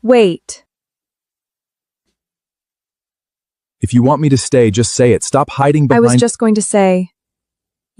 Wait. If you want me to stay, just say it. Stop hiding I behind— was just going to say,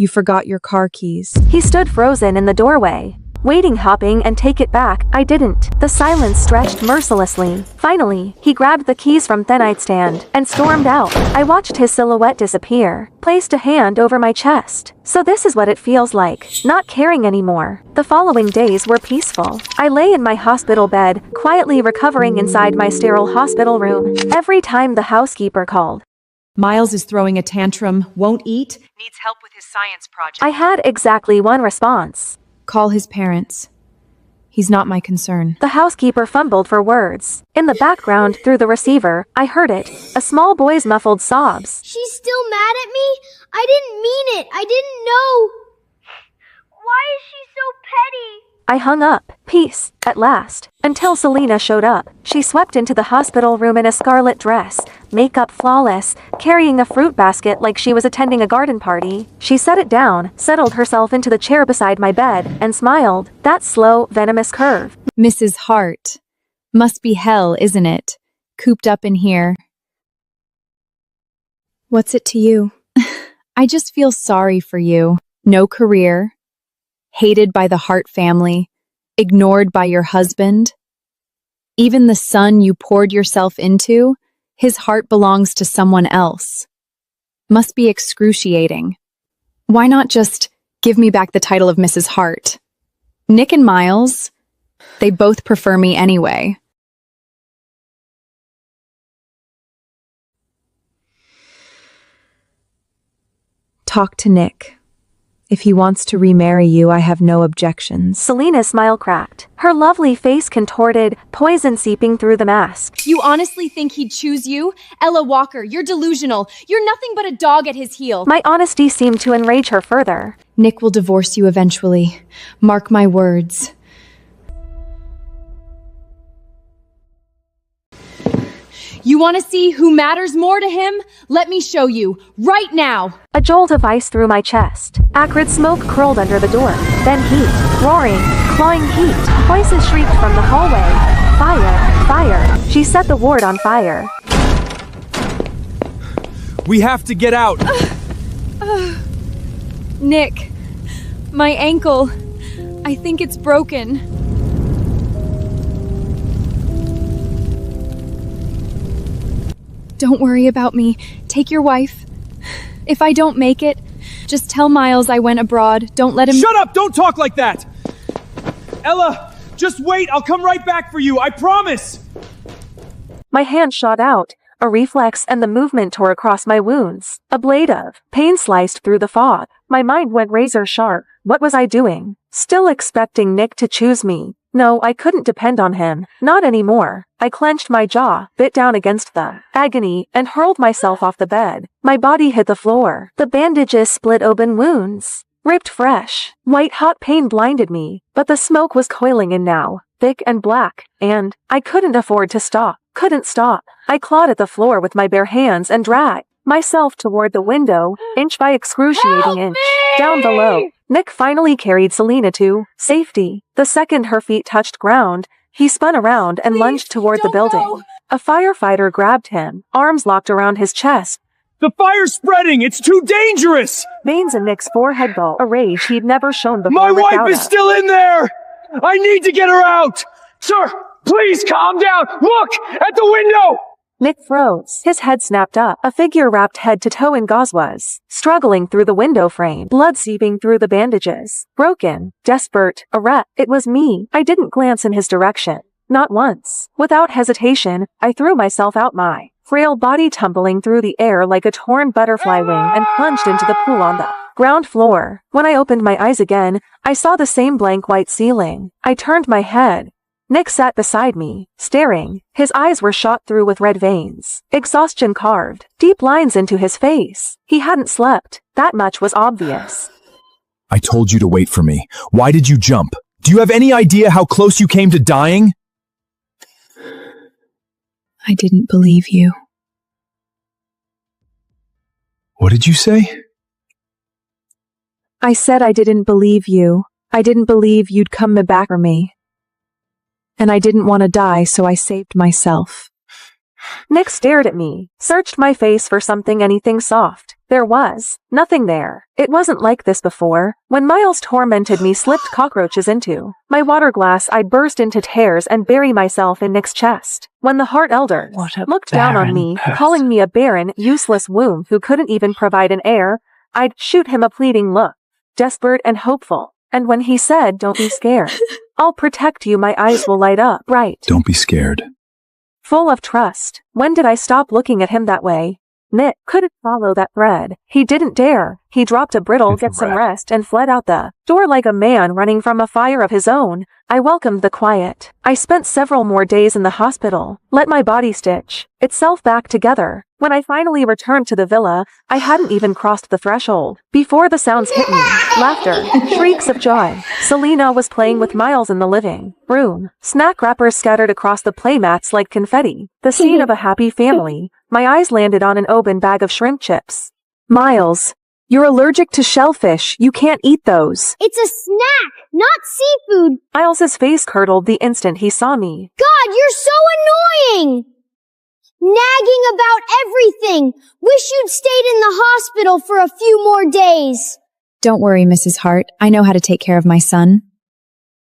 you forgot your car keys. He stood frozen in the doorway, waiting, hoping and take it back. I didn't. The silence stretched mercilessly. Finally, he grabbed the keys from the nightstand and stormed out. I watched his silhouette disappear, placed a hand over my chest. So this is what it feels like, not caring anymore. The following days were peaceful. I lay in my hospital bed, quietly recovering inside my sterile hospital room. Every time the housekeeper called, Miles is throwing a tantrum, won't eat, needs help with his science project. I had exactly one response. Call his parents. He's not my concern. The housekeeper fumbled for words. In the background, through the receiver, I heard it. A small boy's muffled sobs. She's still mad at me? I didn't mean it. I didn't know. Why is she so petty? I hung up. Peace, at last. Until Selena showed up. She swept into the hospital room in a scarlet dress, makeup flawless, carrying a fruit basket like she was attending a garden party. She set it down, settled herself into the chair beside my bed, and smiled. That slow, venomous curve. Mrs. Hart. Must be hell, isn't it? Cooped up in here. What's it to you? I just feel sorry for you. No career. Hated by the Hart family. Ignored by your husband. Even the son you poured yourself into, his heart belongs to someone else. Must be excruciating. Why not just give me back the title of Mrs. Hart? Nick and Miles, they both prefer me anyway. Talk to Nick. If he wants to remarry you, I have no objections. Selena's smile cracked. Her lovely face contorted, poison seeping through the mask. You honestly think he'd choose you? Ella Walker, you're delusional. You're nothing but a dog at his heel. My honesty seemed to enrage her further. Nick will divorce you eventually. Mark my words. You want to see who matters more to him? Let me show you, right now. A jolt of ice through my chest. Acrid smoke curled under the door. Then heat. Roaring, clawing heat. Voices shrieked from the hallway. Fire, fire. She set the ward on fire. We have to get out! Nick, my ankle. I think it's broken. Don't worry about me. Take your wife. If I don't make it, just tell Miles I went abroad. Don't let him— Shut up! Don't talk like that! Ella, just wait! I'll come right back for you, I promise! My hand shot out. A reflex and the movement tore across my wounds. A blade of pain sliced through the fog. My mind went razor sharp. What was I doing? Still expecting Nick to choose me. No, I couldn't depend on him. Not anymore. I clenched my jaw, bit down against the agony, and hurled myself off the bed. My body hit the floor. The bandages split open wounds. Ripped fresh. White hot pain blinded me, but the smoke was coiling in now, thick and black, and I couldn't afford to stop. Couldn't stop. I clawed at the floor with my bare hands and dragged myself toward the window, inch by excruciating inch. Down below, Nick finally carried Selena to safety. The second her feet touched ground, he spun around and lunged toward the building. go. A firefighter grabbed him, arms locked around his chest. The fire's spreading! It's too dangerous! Veins in Nick's forehead bulge, a rage he'd never shown before. My ripped wife out is of. still in there! I need to get her out! Sir, please calm down! Look! At the window! Nick froze. His head snapped up. A figure wrapped head to toe in gauze was struggling through the window frame, blood seeping through the bandages. Broken, desperate, erect. It was me. I didn't glance in his direction. Not once. Without hesitation, I threw myself out, my frail body tumbling through the air like a torn butterfly wing, and plunged into the pool on the ground floor. When I opened my eyes again, I saw the same blank white ceiling. I turned my head. Nick sat beside me, staring. His eyes were shot through with red veins. Exhaustion carved deep lines into his face. He hadn't slept. That much was obvious. I told you to wait for me. Why did you jump? Do you have any idea how close you came to dying? I didn't believe you. What did you say? I said I didn't believe you. I didn't believe you'd come back for me. And I didn't want to die, so I saved myself. Nick stared at me, searched my face for anything soft. There was nothing there. It wasn't like this before. When Miles tormented me, slipped cockroaches into my water glass, I'd burst into tears and bury myself in Nick's chest. When the Heart Elder looked down on me, calling me a barren, useless womb who couldn't even provide an heir, I'd shoot him a pleading look, desperate and hopeful. And when he said, "Don't be scared, I'll protect you," my eyes will light up bright. Don't be scared. Full of trust. When did I stop looking at him that way? Nick couldn't follow that thread. He didn't dare. He dropped a brittle, "Get some rest," and fled out the door like a man running from a fire of his own. I welcomed the quiet. I spent several more days in the hospital, let my body stitch itself back together. When I finally returned to the villa, I hadn't even crossed the threshold before the sounds hit me. Laughter, shrieks of joy. Selena was playing with Miles in the living room. Snack wrappers scattered across the playmats like confetti. The scene of a happy family. My eyes landed on an open bag of shrimp chips. Miles, you're allergic to shellfish. You can't eat those. It's a snack, not seafood. Miles's face curdled the instant he saw me. God, you're so annoying! Nagging about everything. Wish you'd stayed in the hospital for a few more days. Don't worry, Mrs. Hart. I know how to take care of my son.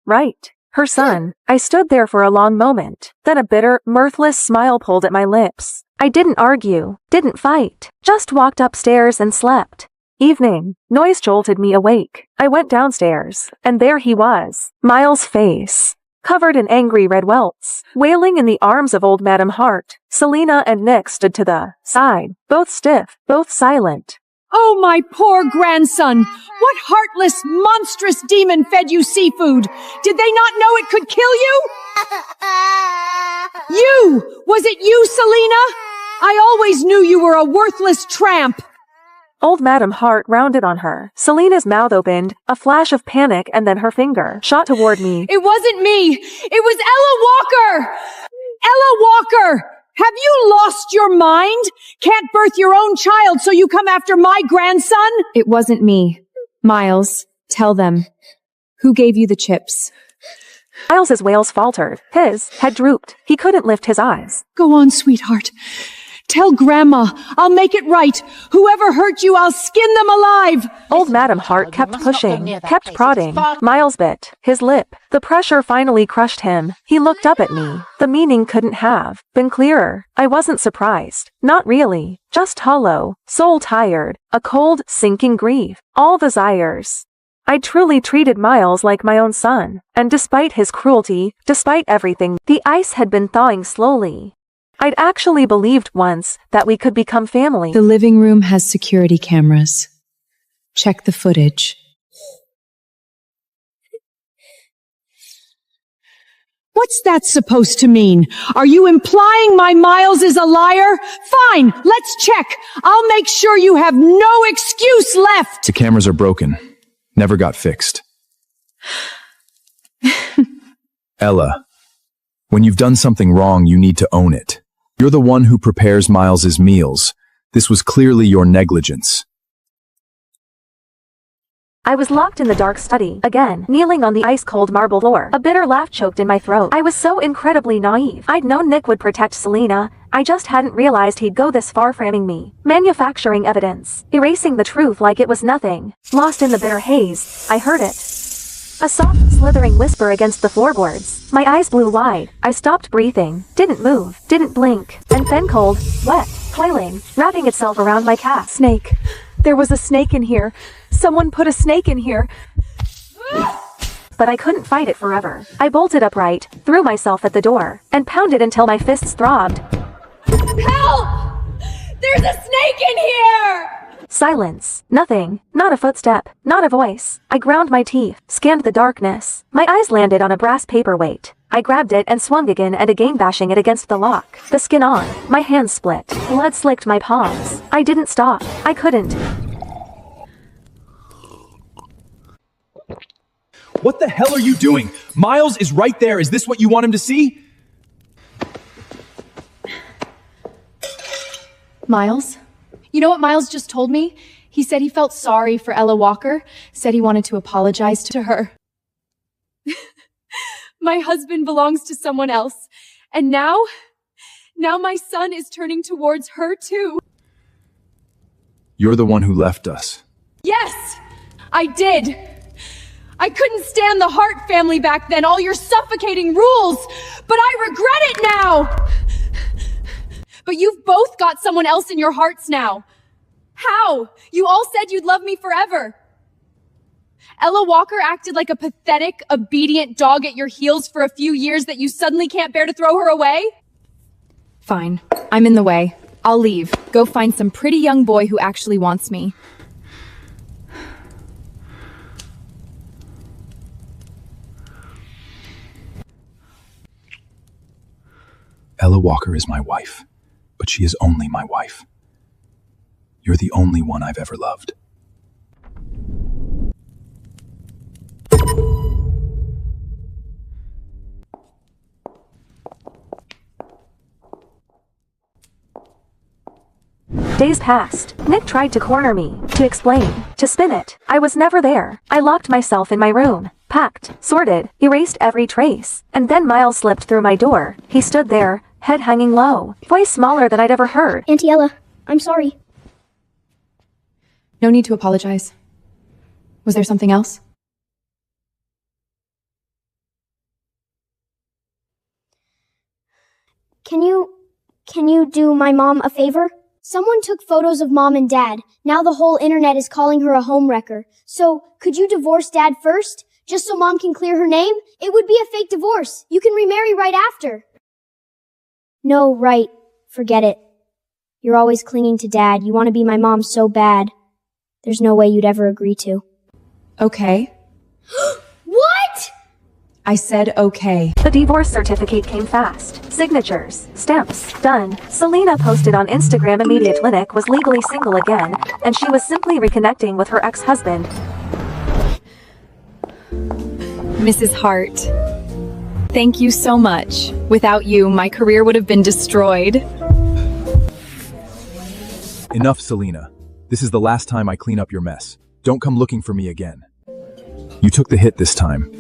Right. Her son. I stood there for a long moment. Then a bitter, mirthless smile pulled at my lips. I didn't argue, didn't fight, just walked upstairs and slept. Evening. Noise jolted me awake. I went downstairs, and there he was. Miles' face, covered in angry red welts, wailing in the arms of old Madam Hart. Selena and Nick stood to the side, both stiff, both silent. Oh, my poor grandson! What heartless, monstrous demon fed you seafood? Did they not know it could kill you? You! Was it you, Selena? I always knew you were a worthless tramp! Old Madam Hart rounded on her. Selena's mouth opened, a flash of panic, and then her finger shot toward me. It wasn't me! It was Ella Walker! Ella Walker! Have you lost your mind? Can't birth your own child, so you come after my grandson? It wasn't me. Miles, tell them. Who gave you the chips? Miles's wails faltered. His head drooped. He couldn't lift his eyes. Go on, sweetheart. Tell Grandma. I'll make it right. Whoever hurt you, I'll skin them alive. Old Madam Hart kept pushing, kept prodding. Miles bit his lip. The pressure finally crushed him. He looked up at me. The meaning couldn't have been clearer. I wasn't surprised. Not really. Just hollow, soul tired, a cold, sinking grief. All desires. I truly treated Miles like my own son. And despite his cruelty, despite everything, the ice had been thawing slowly. I'd actually believed once that we could become family. The living room has security cameras. Check the footage. What's that supposed to mean? Are you implying my Miles is a liar? Fine, let's check. I'll make sure you have no excuse left. The cameras are broken. Never got fixed. Ella, when you've done something wrong, you need to own it. You're the one who prepares Miles's meals. This was clearly your negligence. I was locked in the dark study, again, kneeling on the ice-cold marble floor. A bitter laugh choked in my throat. I was so incredibly naive. I'd known Nick would protect Selena. I just hadn't realized he'd go this far framing me. Manufacturing evidence. Erasing the truth like it was nothing. Lost in the bitter haze, I heard it. A soft, slithering whisper against the floorboards. My eyes blew wide. I stopped breathing, didn't move, didn't blink. And then cold, wet, coiling, wrapping itself around my calf. Snake. There was a snake in here. Someone put a snake in here. But I couldn't fight it forever. I bolted upright, threw myself at the door, and pounded until my fists throbbed. Help! There's a snake in here! Silence. Nothing. Not a footstep. Not a voice. I ground my teeth, scanned the darkness. My eyes landed on a brass paperweight. I grabbed it and swung again and again, bashing it against the lock. The skin on. My hands split. Blood slicked my palms. I didn't stop. I couldn't. What the hell are you doing? Miles is right there. Is this what you want him to see? Miles? You know what Miles just told me? He said he felt sorry for Ella Walker, said he wanted to apologize to her. My husband belongs to someone else. And now my son is turning towards her too. You're the one who left us. Yes, I did. I couldn't stand the Hart family back then, all your suffocating rules, but I regret it now. But you've both got someone else in your hearts now. How? You all said you'd love me forever. Ella Walker acted like a pathetic, obedient dog at your heels for a few years that you suddenly can't bear to throw her away? Fine. I'm in the way. I'll leave. Go find some pretty young boy who actually wants me. Ella Walker is my wife, but she is only my wife. You're the only one I've ever loved. Days passed. Nick tried to corner me, to explain, to spin it. I was never there. I locked myself in my room, packed, sorted, erased every trace. And then Miles slipped through my door. He stood there, head hanging low, voice smaller than I'd ever heard. Auntie Ella, I'm sorry. No need to apologize. Was there something else? Can you do my mom a favor? Someone took photos of mom and dad. Now the whole internet is calling her a homewrecker. So, could you divorce dad first? Just so mom can clear her name? It would be a fake divorce. You can remarry right after. No, right. Forget it. You're always clinging to dad. You want to be my mom so bad. There's no way you'd ever agree to. Okay. What? I said okay. The divorce certificate came fast. Signatures, stamps, done. Selena posted on Instagram immediate Linux was legally single again, and she was simply reconnecting with her ex-husband. Mrs. Hart, thank you so much. Without you, my career would have been destroyed. Enough, Selena. This is the last time I clean up your mess. Don't come looking for me again. You took the hit this time.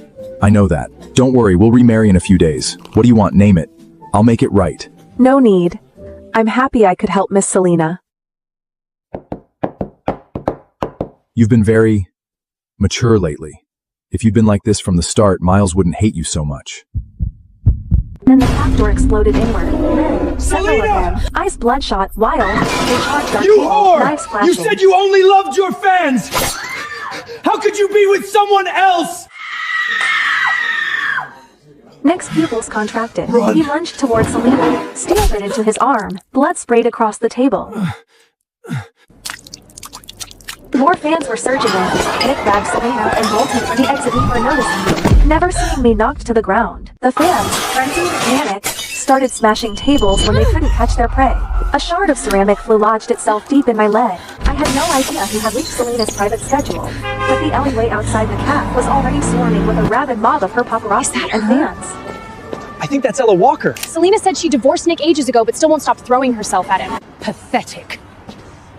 I know that. Don't worry, we'll remarry in a few days. What do you want? Name it. I'll make it right. No need. I'm happy I could help Miss Selena. You've been very mature lately. If you'd been like this from the start, Miles wouldn't hate you so much. Then the back door exploded inward. Men, several of them, eyes bloodshot, wild, they charged our You table, whore! knives flashing. You said you only loved your fans! How could you be with someone else? Nick's pupils contracted. Run. He lunged towards Selena, steel bit into his arm. Blood sprayed across the table. More fans were surging in. Nick grabbed Selena and bolted for the exit before noticing me. Never seeing me knocked to the ground. The fans, frenzied and panic, started smashing tables when they couldn't catch their prey. A shard of ceramic flu lodged itself deep in my leg. I had no idea he had leaked Selena's private schedule, but the alleyway outside the cafe was already swarming with a rabid mob of her paparazzi and fans. I think that's Ella Walker. Selena said she divorced Nick ages ago, but still won't stop throwing herself at him. Pathetic.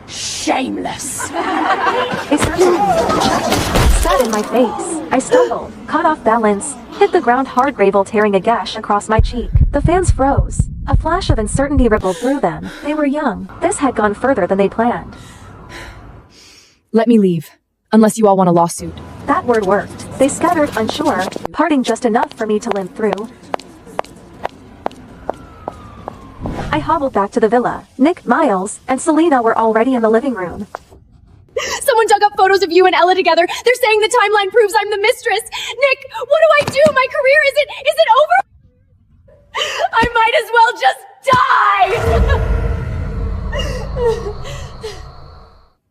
Shameless. They sat in my face. I stumbled, caught off balance, hit the ground hard, gravel tearing a gash across my cheek. The fans froze. A flash of uncertainty rippled through them. They were young. This had gone further than they planned. Let me leave. Unless you all want a lawsuit. That word worked. They scattered, unsure, parting just enough for me to limp through. I hobbled back to the villa. Nick, Miles, and Selena were already in the living room. Someone dug up photos of you and Ella together. They're saying the timeline proves I'm the mistress. Nick, what do I do? My career isn't over? I might as well just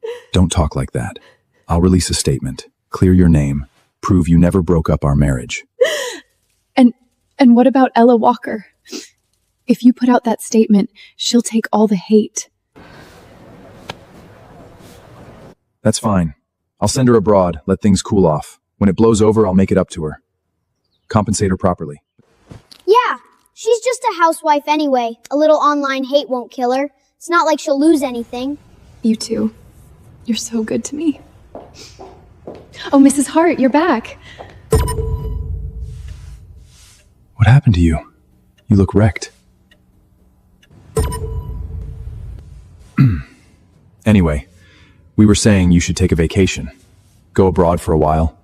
die! Don't talk like that. I'll release a statement, clear your name, prove you never broke up our marriage. And what about Ella Walker? If you put out that statement, she'll take all the hate. That's fine. I'll send her abroad, let things cool off. When it blows over, I'll make it up to her. Compensate her properly. Yeah, she's just a housewife anyway. A little online hate won't kill her. It's not like she'll lose anything. You too. You're so good to me. Oh, Mrs. Hart, you're back. What happened to you? You look wrecked. Anyway, we were saying you should take a vacation. Go abroad for a while.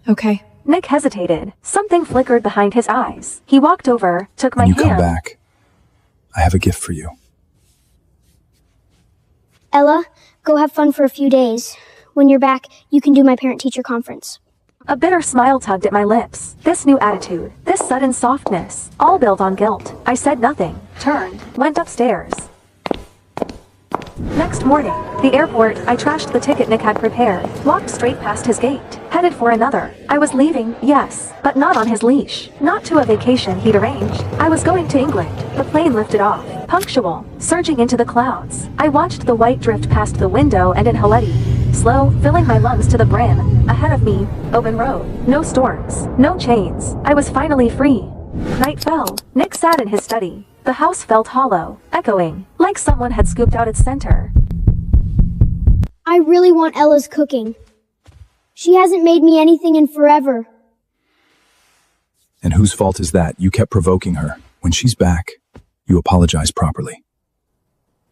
Okay. Nick hesitated. Something flickered behind his eyes. He walked over, took my When you hand. come back, I have a gift for you. Ella, go have fun for a few days. When you're back, you can do my parent-teacher conference. A bitter smile tugged at my lips. This new attitude, this sudden softness, all built on guilt. I said nothing, turned, went upstairs. Next morning, the airport, I trashed the ticket Nick had prepared, walked straight past his gate, headed for another. I was leaving, yes, but not on his leash, not to a vacation he'd arranged. I was going to England. The plane lifted off, punctual, surging into the clouds. I watched the white drift past the window and in Haleti. Slow, filling my lungs to the brim. Ahead of me, open road. No storms, no chains. I was finally free. Night fell. Nick sat in his study. The house felt hollow, echoing, like someone had scooped out its center. I really want Ella's cooking. She hasn't made me anything in forever. And whose fault is that? You kept provoking her. When she's back, you apologize properly.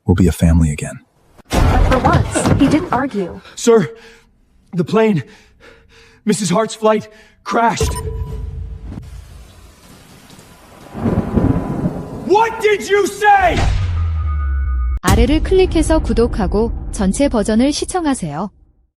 We'll be a family again. But for once, he didn't argue. Sir, the plane, Mrs. Hart's flight, crashed. What did you say? 아래를 클릭해서 구독하고 전체 버전을 시청하세요.